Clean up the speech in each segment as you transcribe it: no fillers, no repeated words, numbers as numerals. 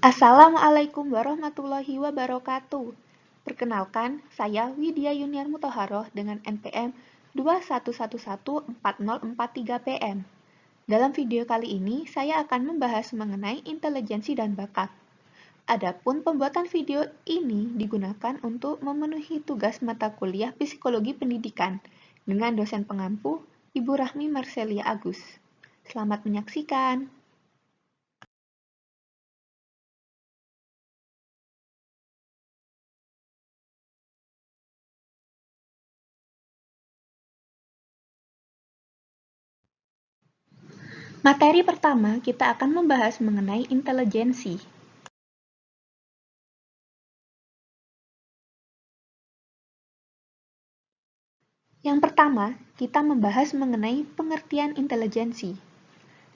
Assalamualaikum warahmatullahi wabarakatuh. Perkenalkan, saya Widya Yuniar Muthaharoh dengan NPM 211140443PM. Dalam video kali ini, saya akan membahas mengenai intelijensi dan bakat. Adapun pembuatan video ini digunakan untuk memenuhi tugas mata kuliah Psikologi Pendidikan dengan dosen pengampu Ibu Rahmi Marcelia Agus. Selamat menyaksikan. Materi pertama, kita akan membahas mengenai intelijensi. Yang pertama, kita membahas mengenai pengertian intelijensi.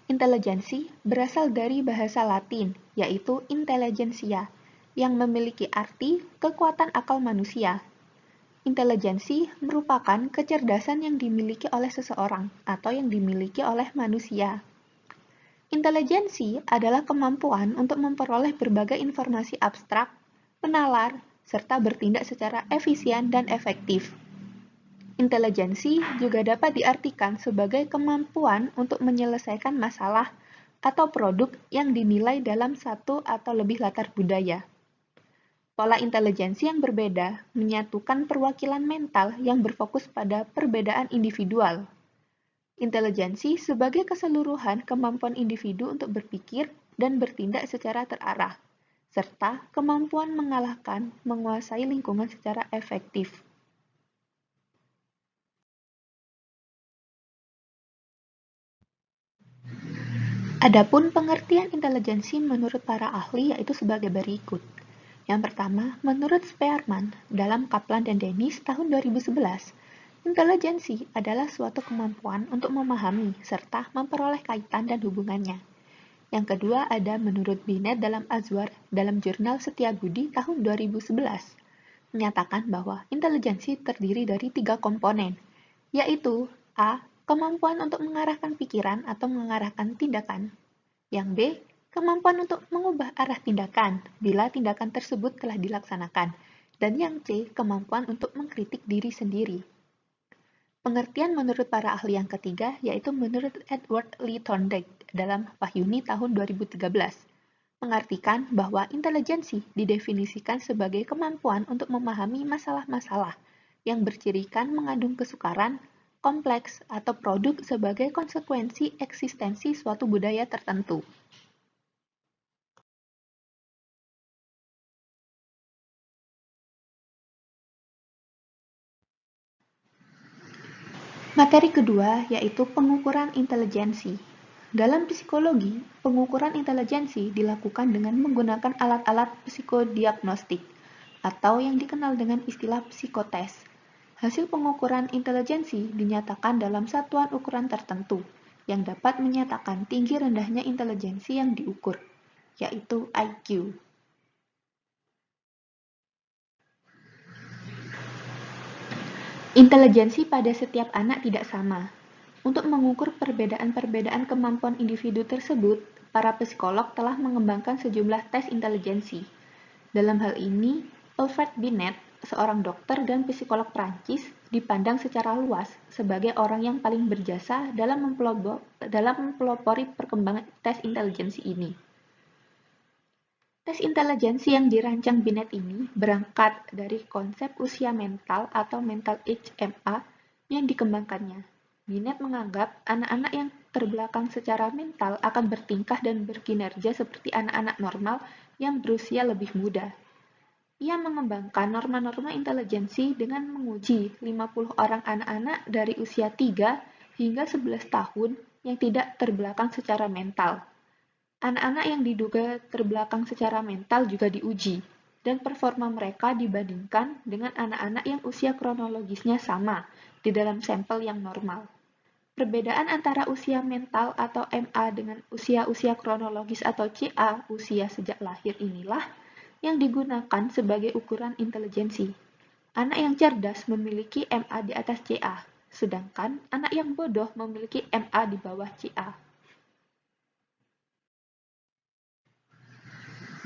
Intelijensi berasal dari bahasa Latin, yaitu intelligentsia, yang memiliki arti kekuatan akal manusia. Intelijensi merupakan kecerdasan yang dimiliki oleh seseorang atau yang dimiliki oleh manusia. Intelijensi adalah kemampuan untuk memperoleh berbagai informasi abstrak, menalar, serta bertindak secara efisien dan efektif. Intelijensi juga dapat diartikan sebagai kemampuan untuk menyelesaikan masalah atau produk yang dinilai dalam satu atau lebih latar budaya. Pola intelijensi yang berbeda menyatukan perwakilan mental yang berfokus pada perbedaan individual. Intelijensi sebagai keseluruhan kemampuan individu untuk berpikir dan bertindak secara terarah, serta kemampuan menguasai lingkungan secara efektif. Adapun pengertian intelijensi menurut para ahli yaitu sebagai berikut. Yang pertama, menurut Spearman dalam Kaplan dan Dennis tahun 2011, intelijensi adalah suatu kemampuan untuk memahami serta memperoleh kaitan dan hubungannya. Yang kedua ada menurut Binet dalam Azwar dalam jurnal Setiabudi tahun 2011, menyatakan bahwa intelijensi terdiri dari 3 komponen, yaitu A. Kemampuan untuk mengarahkan pikiran atau mengarahkan tindakan. Yang B. Kemampuan untuk mengubah arah tindakan bila tindakan tersebut telah dilaksanakan. Dan yang C. Kemampuan untuk mengkritik diri sendiri. Pengertian menurut para ahli yang ketiga yaitu menurut Edward Lee Thorndike dalam Wahyuni tahun 2013, mengartikan bahwa intelijensi didefinisikan sebagai kemampuan untuk memahami masalah-masalah yang bercirikan mengandung kesukaran, kompleks, atau produk sebagai konsekuensi eksistensi suatu budaya tertentu. Materi kedua yaitu pengukuran intelijensi. Dalam psikologi, pengukuran intelijensi dilakukan dengan menggunakan alat-alat psikodiagnostik atau yang dikenal dengan istilah psikotes. Hasil pengukuran intelijensi dinyatakan dalam satuan ukuran tertentu yang dapat menyatakan tinggi rendahnya intelijensi yang diukur, yaitu IQ. Intelijensi pada setiap anak tidak sama. Untuk mengukur perbedaan-perbedaan kemampuan individu tersebut, para psikolog telah mengembangkan sejumlah tes intelijensi. Dalam hal ini, Alfred Binet, seorang dokter dan psikolog Prancis, dipandang secara luas sebagai orang yang paling berjasa dalam mempelopori perkembangan tes intelijensi ini. Tes intelijensi yang dirancang Binet ini berangkat dari konsep usia mental atau mental age MA yang dikembangkannya. Binet menganggap anak-anak yang terbelakang secara mental akan bertingkah dan berkinerja seperti anak-anak normal yang berusia lebih muda. Ia mengembangkan norma-norma intelijensi dengan menguji 50 orang anak-anak dari usia 3 hingga 11 tahun yang tidak terbelakang secara mental. Anak-anak yang diduga terbelakang secara mental juga diuji, dan performa mereka dibandingkan dengan anak-anak yang usia kronologisnya sama di dalam sampel yang normal. Perbedaan antara usia mental atau MA dengan usia-usia kronologis atau CA, usia sejak lahir inilah yang digunakan sebagai ukuran intelijensi. Anak yang cerdas memiliki MA di atas CA, sedangkan anak yang bodoh memiliki MA di bawah CA.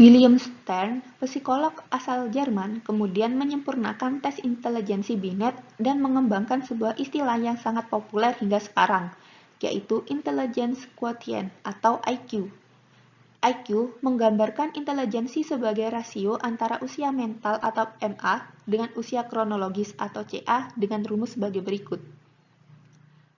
William Stern, psikolog asal Jerman, kemudian menyempurnakan tes intelijensi Binet dan mengembangkan sebuah istilah yang sangat populer hingga sekarang, yaitu Intelligence Quotient atau IQ. IQ menggambarkan intelijensi sebagai rasio antara usia mental atau MA dengan usia kronologis atau CA dengan rumus sebagai berikut.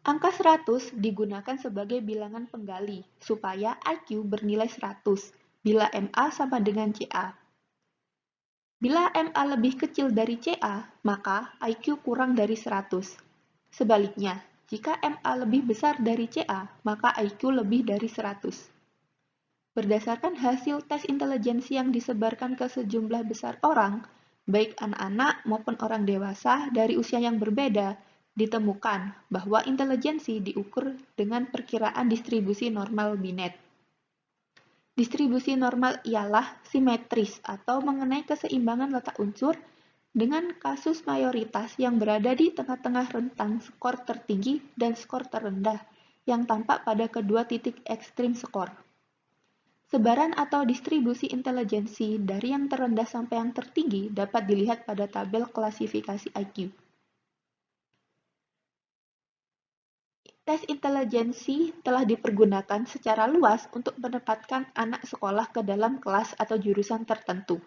Angka 100 digunakan sebagai bilangan penggali supaya IQ bernilai 100 bila MA sama dengan CA. Bila MA lebih kecil dari CA, maka IQ kurang dari 100. Sebaliknya, jika MA lebih besar dari CA, maka IQ lebih dari 100. Berdasarkan hasil tes intelijensi yang disebarkan ke sejumlah besar orang, baik anak-anak maupun orang dewasa dari usia yang berbeda, ditemukan bahwa intelijensi diukur dengan perkiraan distribusi normal Binet. Distribusi normal ialah simetris atau mengenai keseimbangan letak unsur dengan kasus mayoritas yang berada di tengah-tengah rentang skor tertinggi dan skor terendah yang tampak pada kedua titik ekstrim skor. Sebaran atau distribusi intelijensi dari yang terendah sampai yang tertinggi dapat dilihat pada tabel klasifikasi IQ. Tes intelijensi telah dipergunakan secara luas untuk menempatkan anak sekolah ke dalam kelas atau jurusan tertentu,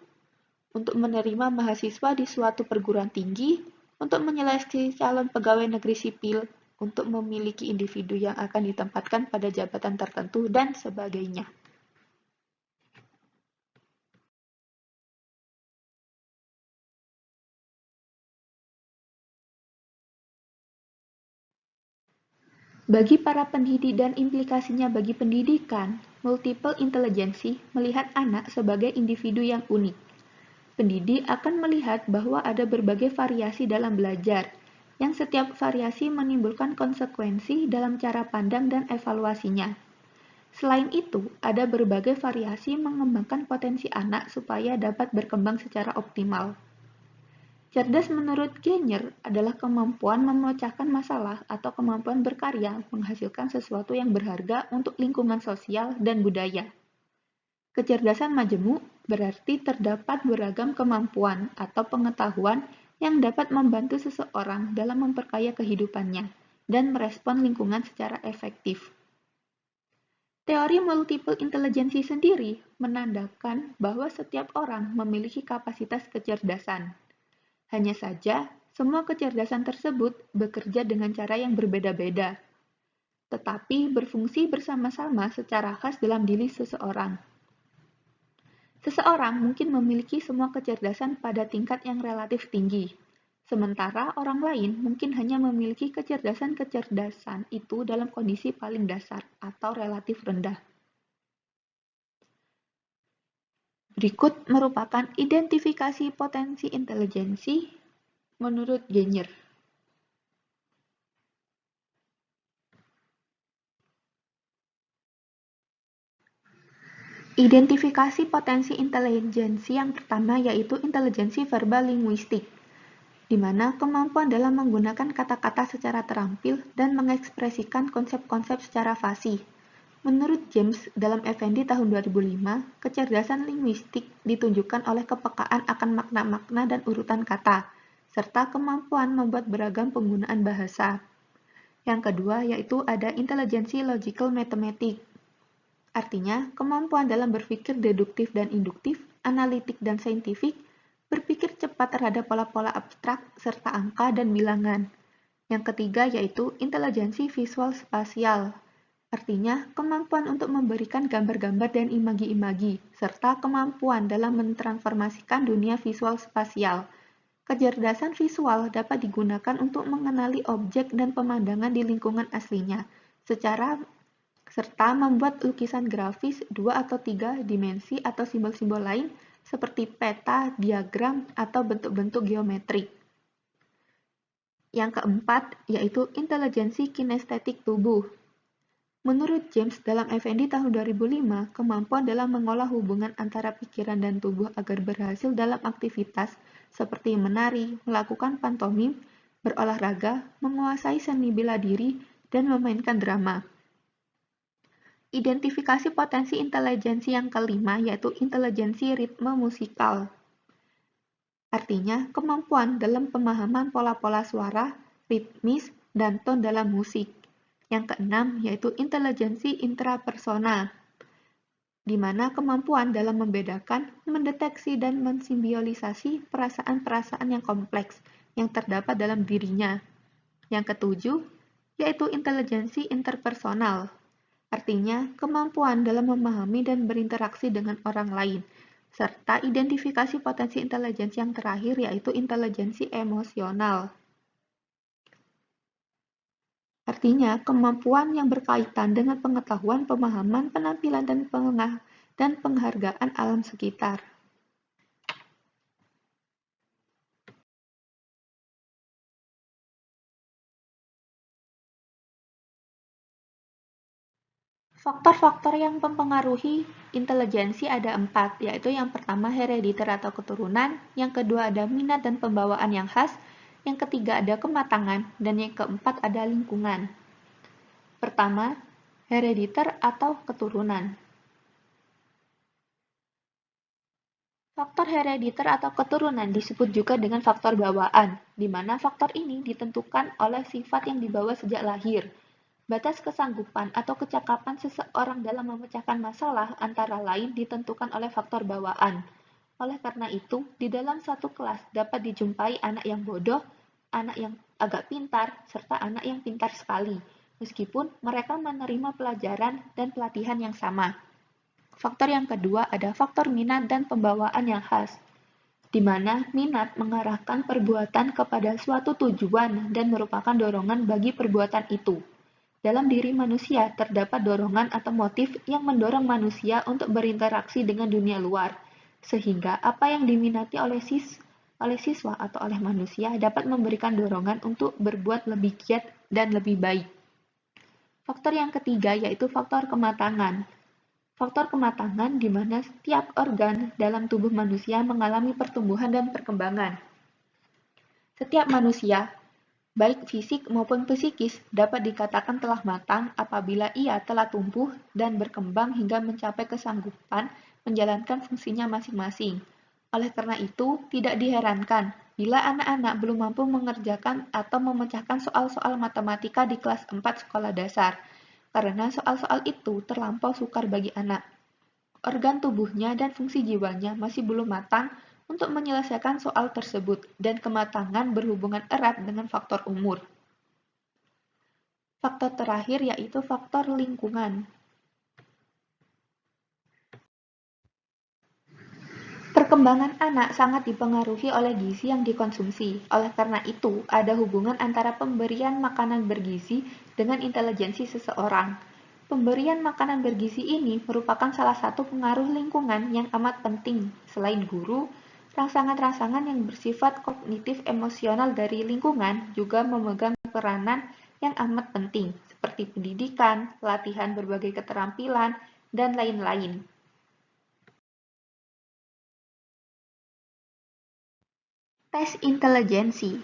untuk menerima mahasiswa di suatu perguruan tinggi, untuk menyeleksi calon pegawai negeri sipil, untuk memiliki individu yang akan ditempatkan pada jabatan tertentu, dan sebagainya. Bagi para pendidik dan implikasinya bagi pendidikan, multiple intelligency melihat anak sebagai individu yang unik. Pendidik akan melihat bahwa ada berbagai variasi dalam belajar, yang setiap variasi menimbulkan konsekuensi dalam cara pandang dan evaluasinya. Selain itu, ada berbagai variasi mengembangkan potensi anak supaya dapat berkembang secara optimal. Cerdas menurut Genier adalah kemampuan memecahkan masalah atau kemampuan berkarya menghasilkan sesuatu yang berharga untuk lingkungan sosial dan budaya. Kecerdasan majemuk berarti terdapat beragam kemampuan atau pengetahuan yang dapat membantu seseorang dalam memperkaya kehidupannya dan merespon lingkungan secara efektif. Teori multiple intelligency sendiri menandakan bahwa setiap orang memiliki kapasitas kecerdasan. Hanya saja, semua kecerdasan tersebut bekerja dengan cara yang berbeda-beda, tetapi berfungsi bersama-sama secara khas dalam diri seseorang. Seseorang mungkin memiliki semua kecerdasan pada tingkat yang relatif tinggi, sementara orang lain mungkin hanya memiliki kecerdasan-kecerdasan itu dalam kondisi paling dasar atau relatif rendah. Berikut merupakan identifikasi potensi intelijensi menurut Genier. Identifikasi potensi intelijensi yang pertama yaitu intelijensi verbal linguistik, di mana kemampuan dalam menggunakan kata-kata secara terampil dan mengekspresikan konsep-konsep secara fasih. Menurut James dalam Effendi tahun 2005, kecerdasan linguistik ditunjukkan oleh kepekaan akan makna-makna dan urutan kata, serta kemampuan membuat beragam penggunaan bahasa. Yang kedua yaitu ada intelijensi logical mathematik. Artinya, kemampuan dalam berpikir deduktif dan induktif, analitik dan saintifik, berpikir cepat terhadap pola-pola abstrak, serta angka dan bilangan. Yang ketiga yaitu intelijensi visual spasial. Artinya, kemampuan untuk memberikan gambar-gambar dan imagi-imagi, serta kemampuan dalam mentransformasikan dunia visual spasial. Kecerdasan visual dapat digunakan untuk mengenali objek dan pemandangan di lingkungan aslinya, serta membuat lukisan grafis 2 atau 3 dimensi atau simbol-simbol lain seperti peta, diagram, atau bentuk-bentuk geometrik. Yang keempat, yaitu intelijensi kinestetik tubuh. Menurut James dalam Effendi tahun 2005, kemampuan dalam mengolah hubungan antara pikiran dan tubuh agar berhasil dalam aktivitas seperti menari, melakukan pantomim, berolahraga, menguasai seni bela diri, dan memainkan drama. Identifikasi potensi intelijensi yang kelima yaitu intelijensi ritme musikal. Artinya, kemampuan dalam pemahaman pola-pola suara, ritmis, dan ton dalam musik. Yang keenam yaitu intelijensi intrapersonal, di mana kemampuan dalam membedakan, mendeteksi, dan mensimbiolisasi perasaan-perasaan yang kompleks yang terdapat dalam dirinya. Yang ketujuh, yaitu intelijensi interpersonal, artinya kemampuan dalam memahami dan berinteraksi dengan orang lain, serta identifikasi potensi intelijensi yang terakhir yaitu intelijensi emosional. Artinya, kemampuan yang berkaitan dengan pengetahuan, pemahaman, penampilan, dan penghargaan alam sekitar. Faktor-faktor yang mempengaruhi intelijensi ada 4, yaitu yang pertama herediter atau keturunan, yang kedua ada minat dan pembawaan yang khas, yang ketiga ada kematangan, dan yang keempat ada lingkungan. Pertama, herediter atau keturunan. Faktor herediter atau keturunan disebut juga dengan faktor bawaan, di mana faktor ini ditentukan oleh sifat yang dibawa sejak lahir. Batas kesanggupan atau kecakapan seseorang dalam memecahkan masalah antara lain ditentukan oleh faktor bawaan. Oleh karena itu, di dalam satu kelas dapat dijumpai anak yang bodoh, anak yang agak pintar, serta anak yang pintar sekali, meskipun mereka menerima pelajaran dan pelatihan yang sama. Faktor yang kedua ada faktor minat dan pembawaan yang khas, di mana minat mengarahkan perbuatan kepada suatu tujuan dan merupakan dorongan bagi perbuatan itu. Dalam diri manusia terdapat dorongan atau motif yang mendorong manusia untuk berinteraksi dengan dunia luar, sehingga apa yang diminati oleh siswa atau oleh manusia dapat memberikan dorongan untuk berbuat lebih giat dan lebih baik. Faktor yang ketiga yaitu faktor kematangan. Faktor kematangan di mana setiap organ dalam tubuh manusia mengalami pertumbuhan dan perkembangan. Setiap manusia, baik fisik maupun psikis, dapat dikatakan telah matang apabila ia telah tumbuh dan berkembang hingga mencapai kesanggupan menjalankan fungsinya masing-masing. Oleh karena itu, tidak diherankan bila anak-anak belum mampu mengerjakan atau memecahkan soal-soal matematika di kelas 4 sekolah dasar, karena soal-soal itu terlampau sukar bagi anak. Organ tubuhnya dan fungsi jiwanya masih belum matang untuk menyelesaikan soal tersebut, dan kematangan berhubungan erat dengan faktor umur. Faktor terakhir yaitu faktor lingkungan. Perkembangan anak sangat dipengaruhi oleh gizi yang dikonsumsi. Oleh karena itu, ada hubungan antara pemberian makanan bergizi dengan intelijensi seseorang. Pemberian makanan bergizi ini merupakan salah satu pengaruh lingkungan yang amat penting. Selain guru, rangsangan-rangsangan yang bersifat kognitif emosional dari lingkungan juga memegang peranan yang amat penting, seperti pendidikan, latihan berbagai keterampilan, dan lain-lain. Tes intelijensi.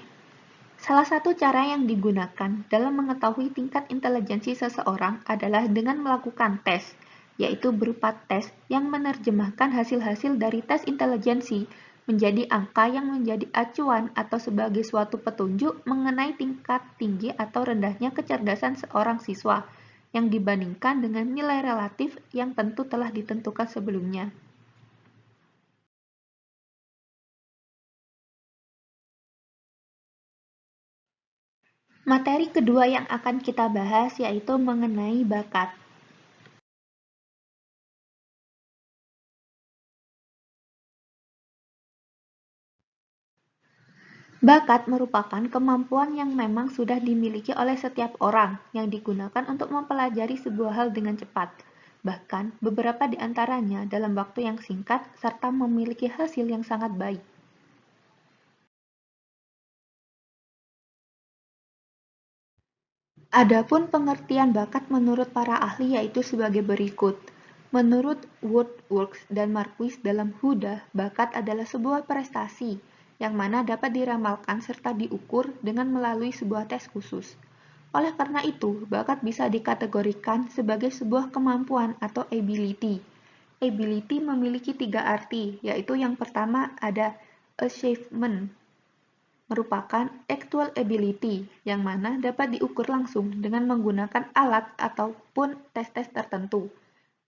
Salah satu cara yang digunakan dalam mengetahui tingkat intelijensi seseorang adalah dengan melakukan tes, yaitu berupa tes yang menerjemahkan hasil-hasil dari tes intelijensi menjadi angka yang menjadi acuan atau sebagai suatu petunjuk mengenai tingkat tinggi atau rendahnya kecerdasan seorang siswa yang dibandingkan dengan nilai relatif yang tentu telah ditentukan sebelumnya. Materi kedua yang akan kita bahas yaitu mengenai bakat. Bakat merupakan kemampuan yang memang sudah dimiliki oleh setiap orang yang digunakan untuk mempelajari sebuah hal dengan cepat. Bahkan, beberapa di antaranya dalam waktu yang singkat serta memiliki hasil yang sangat baik. Adapun pengertian bakat menurut para ahli yaitu sebagai berikut. Menurut Woodworks dan Marquis dalam Huda, bakat adalah sebuah prestasi yang mana dapat diramalkan serta diukur dengan melalui sebuah tes khusus. Oleh karena itu, bakat bisa dikategorikan sebagai sebuah kemampuan atau ability. Ability memiliki 3 arti, yaitu yang pertama ada achievement, merupakan actual ability, yang mana dapat diukur langsung dengan menggunakan alat ataupun tes-tes tertentu.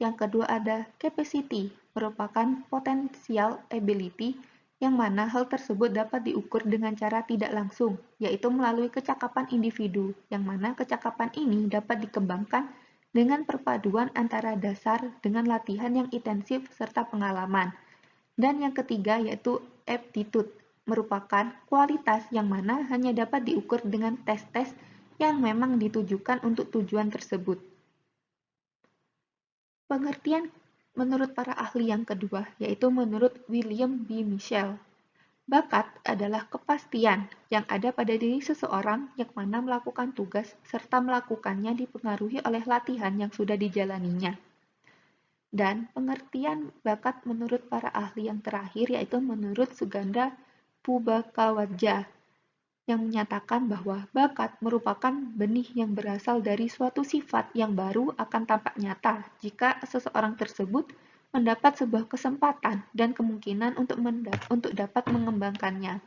Yang kedua ada capacity, merupakan potential ability, yang mana hal tersebut dapat diukur dengan cara tidak langsung, yaitu melalui kecakapan individu, yang mana kecakapan ini dapat dikembangkan dengan perpaduan antara dasar dengan latihan yang intensif serta pengalaman. Dan yang ketiga yaitu aptitude, merupakan kualitas yang mana hanya dapat diukur dengan tes-tes yang memang ditujukan untuk tujuan tersebut. Pengertian menurut para ahli yang kedua, yaitu menurut William B. Michel. Bakat adalah kepastian yang ada pada diri seseorang yang mana melakukan tugas serta melakukannya dipengaruhi oleh latihan yang sudah dijalaninya. Dan pengertian bakat menurut para ahli yang terakhir yaitu menurut Suganda Pubakawadja, yang menyatakan bahwa bakat merupakan benih yang berasal dari suatu sifat yang baru akan tampak nyata jika seseorang tersebut mendapat sebuah kesempatan dan kemungkinan untuk dapat mengembangkannya.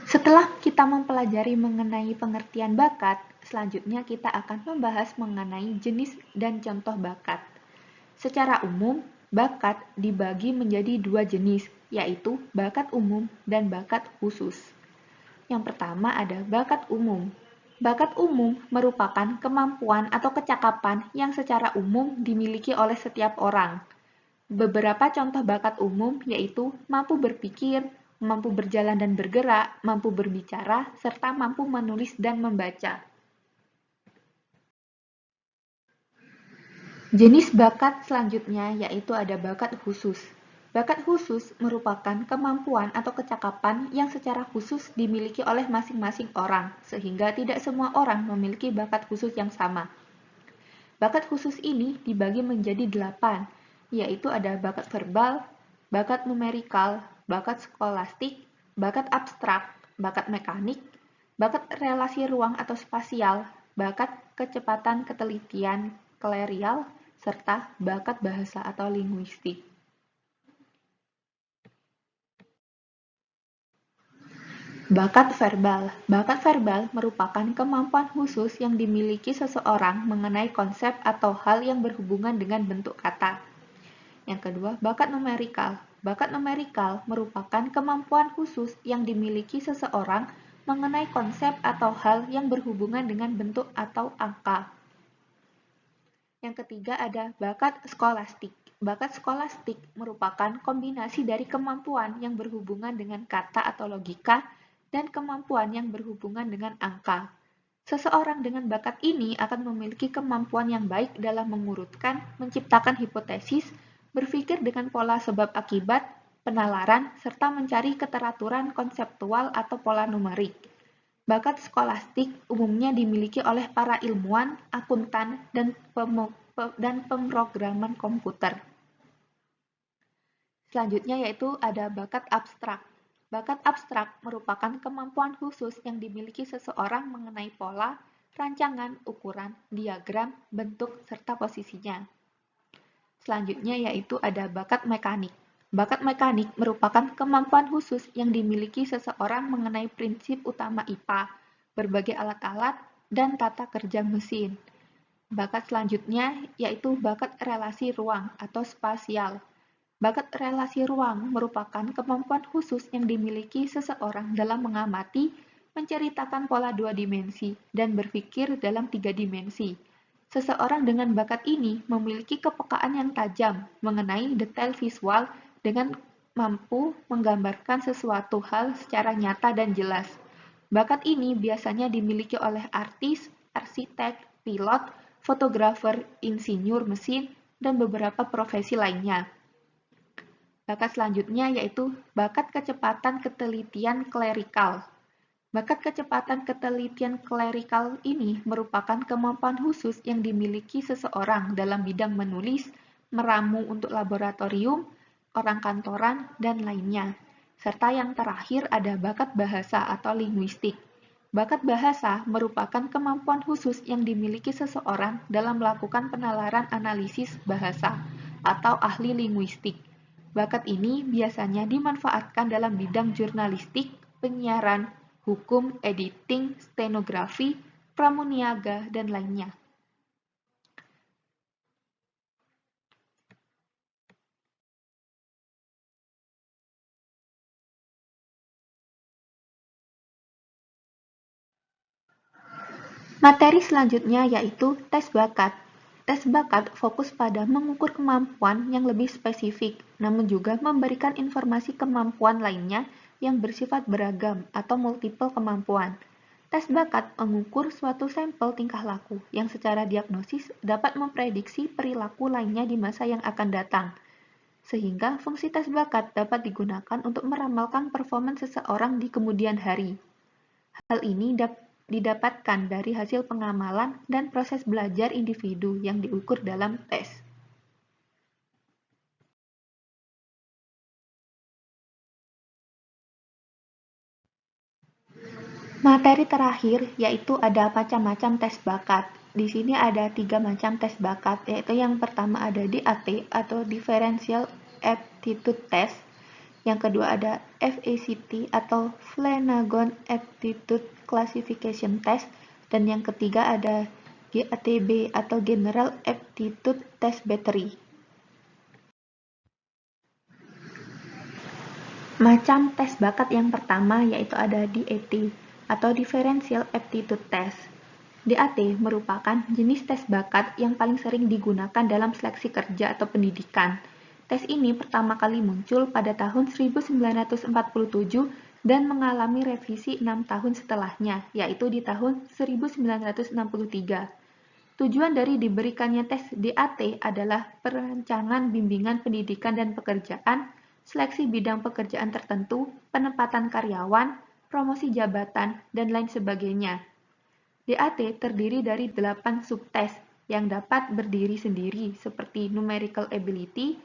Setelah kita mempelajari mengenai pengertian bakat, selanjutnya kita akan membahas mengenai jenis dan contoh bakat. Secara umum, bakat dibagi menjadi 2 jenis, yaitu bakat umum dan bakat khusus. Yang pertama ada bakat umum. Bakat umum merupakan kemampuan atau kecakapan yang secara umum dimiliki oleh setiap orang. Beberapa contoh bakat umum yaitu mampu berpikir, mampu berjalan dan bergerak, mampu berbicara, serta mampu menulis dan membaca. Jenis bakat selanjutnya yaitu ada bakat khusus. Bakat khusus merupakan kemampuan atau kecakapan yang secara khusus dimiliki oleh masing-masing orang, sehingga tidak semua orang memiliki bakat khusus yang sama. Bakat khusus ini dibagi menjadi 8, yaitu ada bakat verbal, bakat numerikal, bakat skolastik, bakat abstrak, bakat mekanik, bakat relasi ruang atau spasial, bakat kecepatan ketelitian klerial, serta bakat bahasa atau linguistik. Bakat verbal. Bakat verbal merupakan kemampuan khusus yang dimiliki seseorang mengenai konsep atau hal yang berhubungan dengan bentuk kata. Yang kedua, bakat numerikal. Bakat numerikal merupakan kemampuan khusus yang dimiliki seseorang mengenai konsep atau hal yang berhubungan dengan bentuk atau angka. Yang ketiga ada bakat skolastik. Bakat skolastik merupakan kombinasi dari kemampuan yang berhubungan dengan kata atau logika dan kemampuan yang berhubungan dengan angka. Seseorang dengan bakat ini akan memiliki kemampuan yang baik dalam mengurutkan, menciptakan hipotesis, berpikir dengan pola sebab akibat, penalaran, serta mencari keteraturan konseptual atau pola numerik. Bakat skolastik umumnya dimiliki oleh para ilmuwan, akuntan, dan pemrograman komputer. Selanjutnya yaitu ada bakat abstrak. Bakat abstrak merupakan kemampuan khusus yang dimiliki seseorang mengenai pola, rancangan, ukuran, diagram, bentuk, serta posisinya. Selanjutnya yaitu ada bakat mekanik. Bakat mekanik merupakan kemampuan khusus yang dimiliki seseorang mengenai prinsip utama IPA, berbagai alat-alat, dan tata kerja mesin. Bakat selanjutnya yaitu bakat relasi ruang atau spasial. Bakat relasi ruang merupakan kemampuan khusus yang dimiliki seseorang dalam mengamati, menceritakan pola 2 dimensi, dan berpikir dalam 3 dimensi. Seseorang dengan bakat ini memiliki kepekaan yang tajam mengenai detail visual dengan mampu menggambarkan sesuatu hal secara nyata dan jelas. Bakat ini biasanya dimiliki oleh artis, arsitek, pilot, fotografer, insinyur mesin, dan beberapa profesi lainnya. Bakat selanjutnya yaitu bakat kecepatan ketelitian klerikal. Bakat kecepatan ketelitian klerikal ini merupakan kemampuan khusus yang dimiliki seseorang dalam bidang menulis, meramu untuk laboratorium, orang kantoran, dan lainnya. Serta yang terakhir ada bakat bahasa atau linguistik. Bakat bahasa merupakan kemampuan khusus yang dimiliki seseorang dalam melakukan penalaran analisis bahasa atau ahli linguistik. Bakat ini biasanya dimanfaatkan dalam bidang jurnalistik, penyiaran, hukum, editing, stenografi, pramuniaga, dan lainnya. Materi selanjutnya yaitu tes bakat. Tes bakat fokus pada mengukur kemampuan yang lebih spesifik, namun juga memberikan informasi kemampuan lainnya yang bersifat beragam atau multiple kemampuan. Tes bakat mengukur suatu sampel tingkah laku yang secara diagnosis dapat memprediksi perilaku lainnya di masa yang akan datang. Sehingga fungsi tes bakat dapat digunakan untuk meramalkan performa seseorang di kemudian hari. Hal ini didapatkan dari hasil pengamalan dan proses belajar individu yang diukur dalam tes. Materi terakhir yaitu ada macam-macam tes bakat. Di sini ada 3 macam tes bakat, yaitu yang pertama ada DAT atau Differential Aptitude Test, yang kedua ada FACT atau Flanagan Aptitude Classification Test, dan yang ketiga ada GATB atau General Aptitude Test Battery. Macam tes bakat yang pertama yaitu ada DAT atau Differential Aptitude Test. DAT merupakan jenis tes bakat yang paling sering digunakan dalam seleksi kerja atau pendidikan. Tes ini pertama kali muncul pada tahun 1947 dan mengalami revisi 6 tahun setelahnya, yaitu di tahun 1963. Tujuan dari diberikannya tes DAT adalah perancangan bimbingan pendidikan dan pekerjaan, seleksi bidang pekerjaan tertentu, penempatan karyawan, promosi jabatan, dan lain sebagainya. DAT terdiri dari 8 subtes yang dapat berdiri sendiri seperti numerical ability,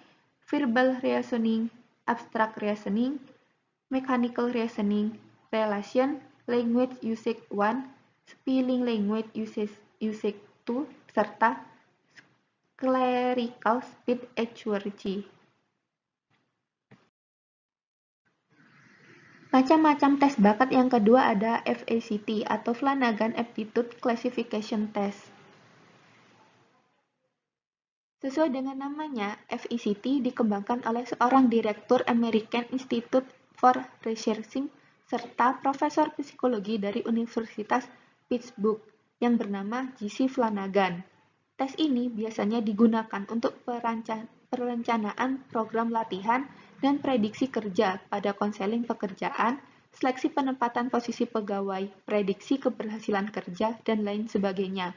verbal reasoning, abstract reasoning, mechanical reasoning, relation, language usage 1, spelling language usage 2, serta clerical speed accuracy. Macam-macam tes bakat yang kedua ada FACT atau Flanagan Aptitude Classification Test. Sesuai dengan namanya, FACT dikembangkan oleh seorang direktur American Institute for Researching serta profesor psikologi dari Universitas Pittsburgh yang bernama J.C. Flanagan. Tes ini biasanya digunakan untuk perencanaan program latihan dan prediksi kerja pada konseling pekerjaan, seleksi penempatan posisi pegawai, prediksi keberhasilan kerja, dan lain sebagainya.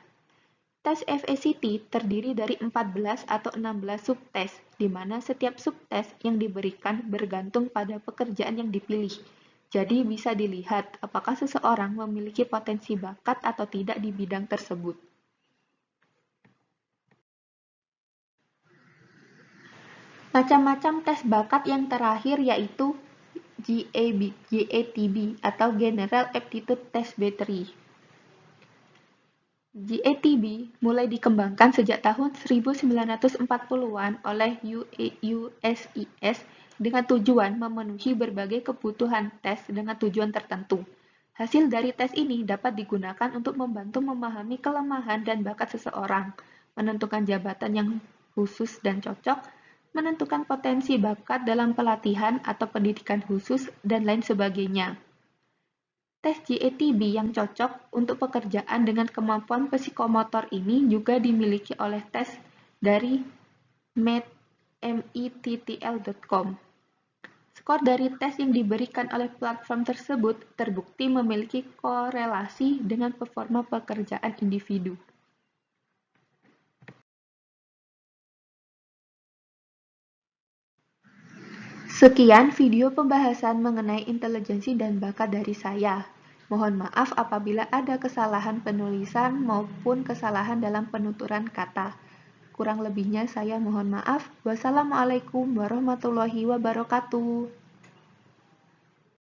Tes FACT terdiri dari 14 atau 16 subtes, di mana setiap subtes yang diberikan bergantung pada pekerjaan yang dipilih. Jadi bisa dilihat apakah seseorang memiliki potensi bakat atau tidak di bidang tersebut. Macam-macam tes bakat yang terakhir yaitu GATB atau General Aptitude Test Battery. GATB mulai dikembangkan sejak tahun 1940-an oleh USIS dengan tujuan memenuhi berbagai kebutuhan tes dengan tujuan tertentu. Hasil dari tes ini dapat digunakan untuk membantu memahami kelemahan dan bakat seseorang, menentukan jabatan yang khusus dan cocok, menentukan potensi bakat dalam pelatihan atau pendidikan khusus, dan lain sebagainya. Tes GATB yang cocok untuk pekerjaan dengan kemampuan psikomotor ini juga dimiliki oleh tes dari mettl.com. Skor dari tes yang diberikan oleh platform tersebut terbukti memiliki korelasi dengan performa pekerjaan individu. Sekian video pembahasan mengenai intelijensi dan bakat dari saya. Mohon maaf apabila ada kesalahan penulisan maupun kesalahan dalam penuturan kata. Kurang lebihnya saya mohon maaf. Wassalamualaikum warahmatullahi wabarakatuh.